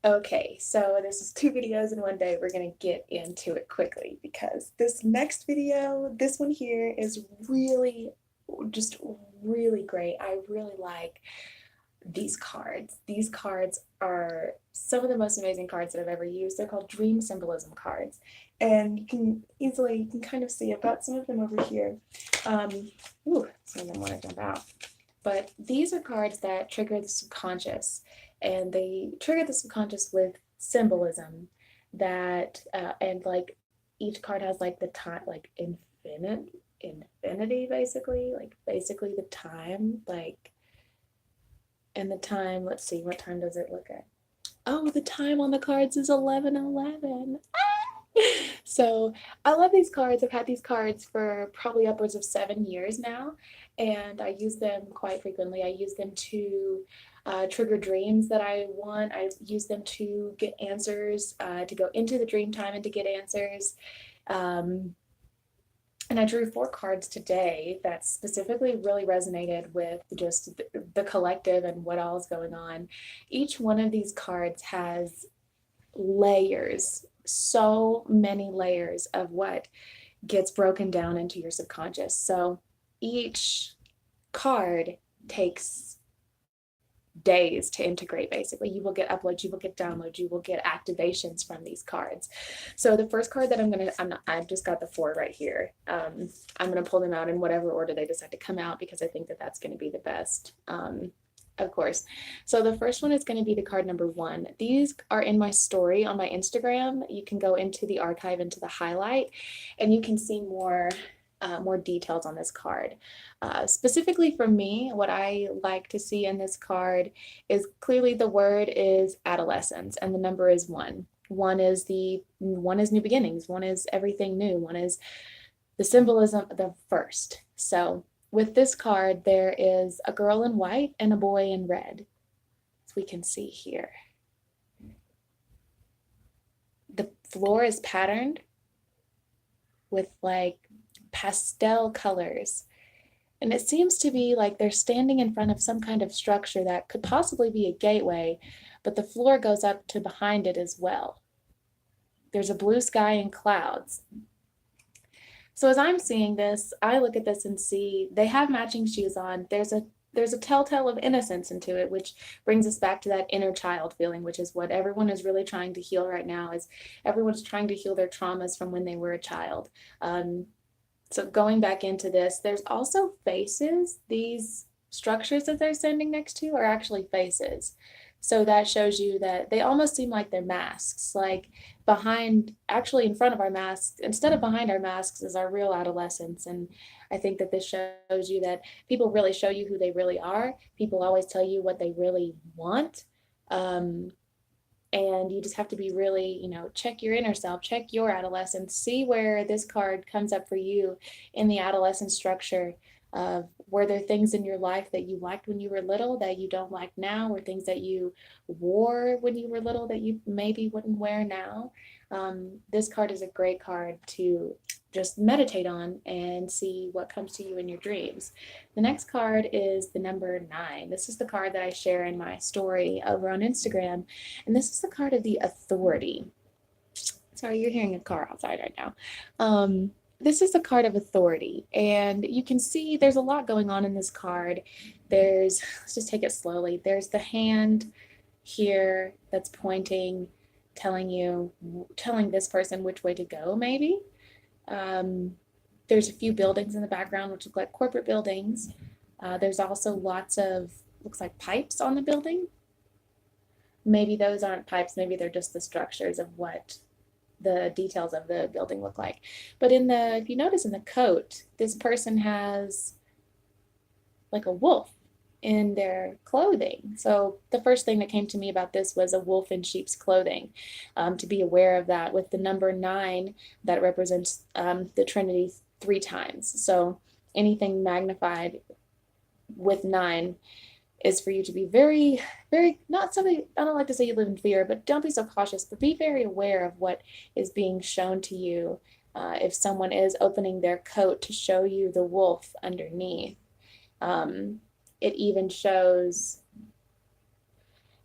Okay, so this is 2 videos in one day. We're gonna get into it quickly because this next video, this one here is really, just really great. I really like these cards. These cards are some of the most amazing cards that I've ever used. They're called Dream Symbolism cards. And you can kind of see, I've got some of them over here. Some of them want to jump out. But these are cards that trigger the subconscious, and they trigger the subconscious with symbolism that, and like each card has like the time, like infinity, basically, like basically the time, like, and the time, let's see, what time does it look at? Oh, the time on the cards is 11:11. So I love these cards. I've had these cards for probably upwards of 7 years now, and I use them quite frequently. I use them to trigger dreams that I want. I use them to get answers, to go into the dream time and to get answers. Um, and I drew 4 cards today that specifically really resonated with just the collective and what all is going on. Each one of these cards has layers, so many layers of what gets broken down into your subconscious. So each card takes days to integrate. Basically, you will get uploads, you will get downloads, you will get activations from these cards. So the first card that I just got the 4 right here. I'm gonna pull them out in whatever order they decide to come out, because I think that that's going to be the best, of course. So the first one is going to be the card number 1. These are in my story on my Instagram. You can go into the archive, into the highlight, and you can see more details on this card. Specifically for me, what I like to see in this card is clearly the word is adolescence, and the number is 1. One is new beginnings. One is everything new. One is the symbolism of the first. So with this card, there is a girl in white and a boy in red, as we can see here. The floor is patterned with like pastel colors. And it seems to be like they're standing in front of some kind of structure that could possibly be a gateway, but the floor goes up to behind it as well. There's a blue sky and clouds. So as I'm seeing this, I look at this and see they have matching shoes on. There's a telltale of innocence into it, which brings us back to that inner child feeling, which is what everyone is really trying to heal right now. Is everyone's trying to heal their traumas from when they were a child. So going back into this, there's also faces. These structures that they're standing next to are actually faces. So that shows you that they almost seem like they're masks, like actually in front of our masks, instead of behind our masks is our real adolescence. And I think that this shows you that people really show you who they really are. People always tell you what they really want. Um, and you just have to be really, check your inner self, check your adolescence, see where this card comes up for you in the adolescent structure. Were there things in your life that you liked when you were little that you don't like now, or things that you wore when you were little that you maybe wouldn't wear now? This card is a great card to just meditate on and see what comes to you in your dreams. The next card is the number 9. This is the card that I share in my story over on Instagram, and this is the card of the authority. Sorry, you're hearing a car outside right now. This is a card of authority, and you can see there's a lot going on in this card. Let's just take it slowly. There's the hand here that's pointing, telling this person which way to go, maybe. There's a few buildings in the background which look like corporate buildings. There's also lots of, looks like pipes on the building. Maybe those aren't pipes, maybe they're just the structures of what the details of the building look like. But if you notice in the coat, this person has like a wolf in their clothing. So the first thing that came to me about this was a wolf in sheep's clothing, to be aware of that. With the number 9, that represents the Trinity 3 times. So anything magnified with 9 is for you to be very, very, not something, I don't like to say you live in fear, but don't be so cautious, but be very aware of what is being shown to you. If someone is opening their coat to show you the wolf underneath, it even shows,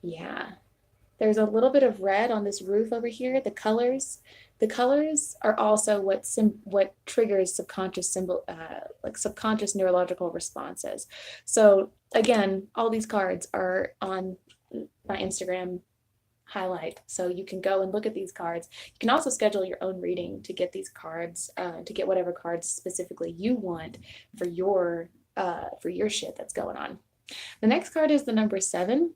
yeah, There's a little bit of red on this roof over here. The colors are also what triggers subconscious like subconscious neurological responses. So again, all these cards are on my Instagram highlight, so you can go and look at these cards. You can also schedule your own reading to get these cards, to get whatever cards specifically you want for your shit that's going on. The next card is the number 7,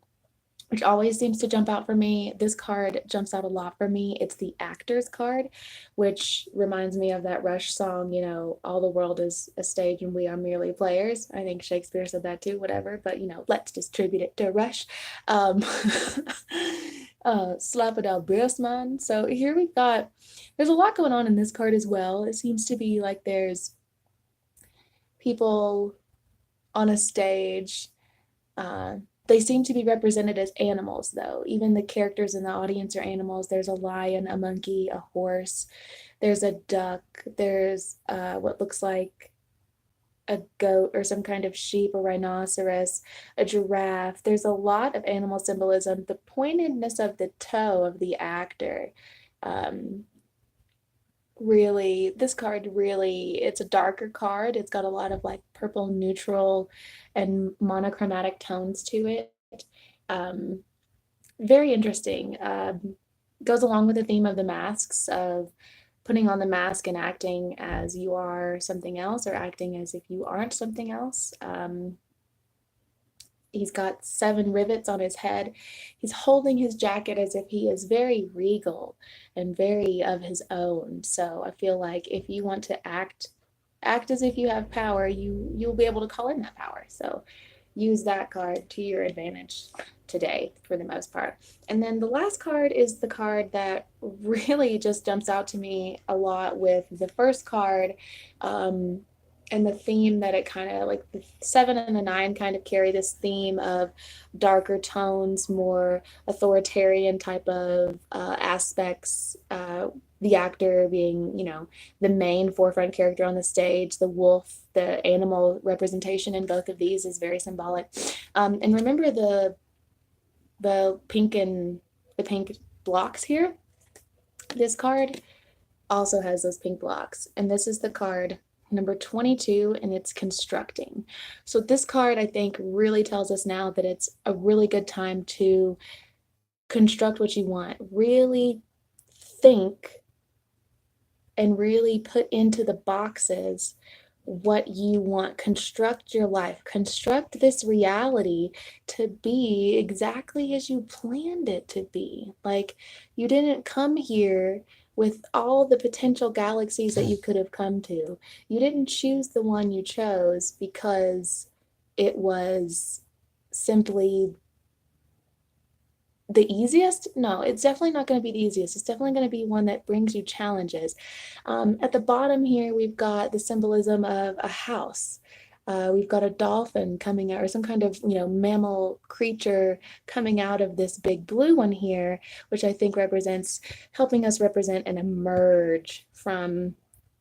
which always seems to jump out for me. This card jumps out a lot for me. It's the Actors card, which reminds me of that Rush song, you know, all the world is a stage and we are merely players. I think Shakespeare said that too, whatever, but you know, let's distribute it to Rush. Slap it out, man. So here we've got, there's a lot going on in this card as well. It seems to be like there's people on a stage. They seem to be represented as animals, though. Even the characters in the audience are animals. There's a lion, a monkey, a horse. There's a duck. There's what looks like a goat or some kind of sheep, a rhinoceros, a giraffe. There's a lot of animal symbolism. The pointedness of the toe of the actor, really, this card really, it's a darker card. It's got a lot of like purple neutral and monochromatic tones to it. Um, Very interesting. Goes along with the theme of the masks, of putting on the mask and acting as you are something else, or acting as if you aren't something else. He's got 7 rivets on his head. He's holding his jacket as if he is very regal and very of his own. So I feel like if you want to act as if you have power, you'll be able to call in that power. So use that card to your advantage today for the most part. And then the last card is the card that really just jumps out to me a lot with the first card. And the theme that it kind of, like the 7 and the 9 kind of carry this theme of darker tones, more authoritarian type of aspects. The actor being, you know, the main forefront character on the stage. The wolf, the animal representation in both of these is very symbolic. And remember the pink blocks here? This card also has those pink blocks, and this is the card number 22, and it's constructing. So this card, I think, really tells us now that it's a really good time to construct what you want. Really think and really put into the boxes what you want. Construct your life. Construct this reality to be exactly as you planned it to be. Like, you didn't come here with all the potential galaxies that you could have come to. You didn't choose the one you chose because it was simply the easiest. No, it's definitely not going to be the easiest. It's definitely going to be one that brings you challenges. At the bottom here, we've got the symbolism of a house. We've got a dolphin coming out, or some kind of, you know, mammal creature coming out of this big blue one here, which I think represents, helping us represent and emerge from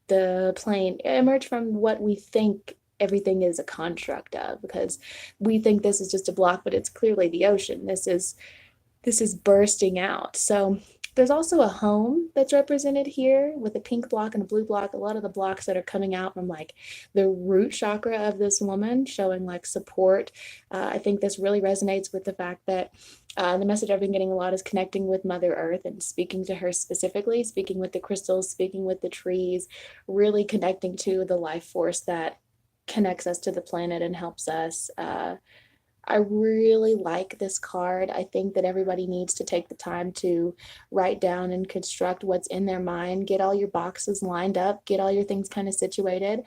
the plane, emerge from what we think everything is a construct of, because we think this is just a block, but it's clearly the ocean. This is bursting out. So there's also a home that's represented here with a pink block and a blue block. A lot of the blocks that are coming out from like the root chakra of this woman, showing like support. I think this really resonates with the fact that the message I've been getting a lot is connecting with Mother Earth and speaking to her specifically, speaking with the crystals, speaking with the trees, really connecting to the life force that connects us to the planet and helps us. I really like this card. I think that everybody needs to take the time to write down and construct what's in their mind, get all your boxes lined up, get all your things kind of situated.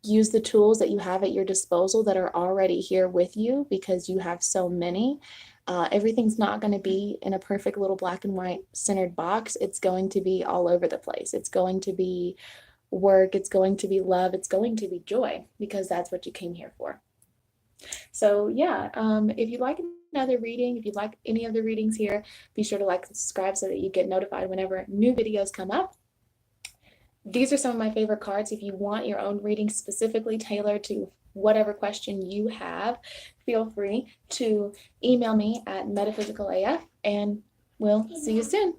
Use the tools that you have at your disposal that are already here with you, because you have so many. Everything's not going to be in a perfect little black and white centered box. It's going to be all over the place. It's going to be work. It's going to be love. It's going to be joy, because that's what you came here for. So yeah, if you like another reading, if you like any of the readings here, be sure to like and subscribe so that you get notified whenever new videos come up. These are some of my favorite cards. If you want your own reading specifically tailored to whatever question you have, feel free to email me at metaphysicalaf, and we'll see you soon.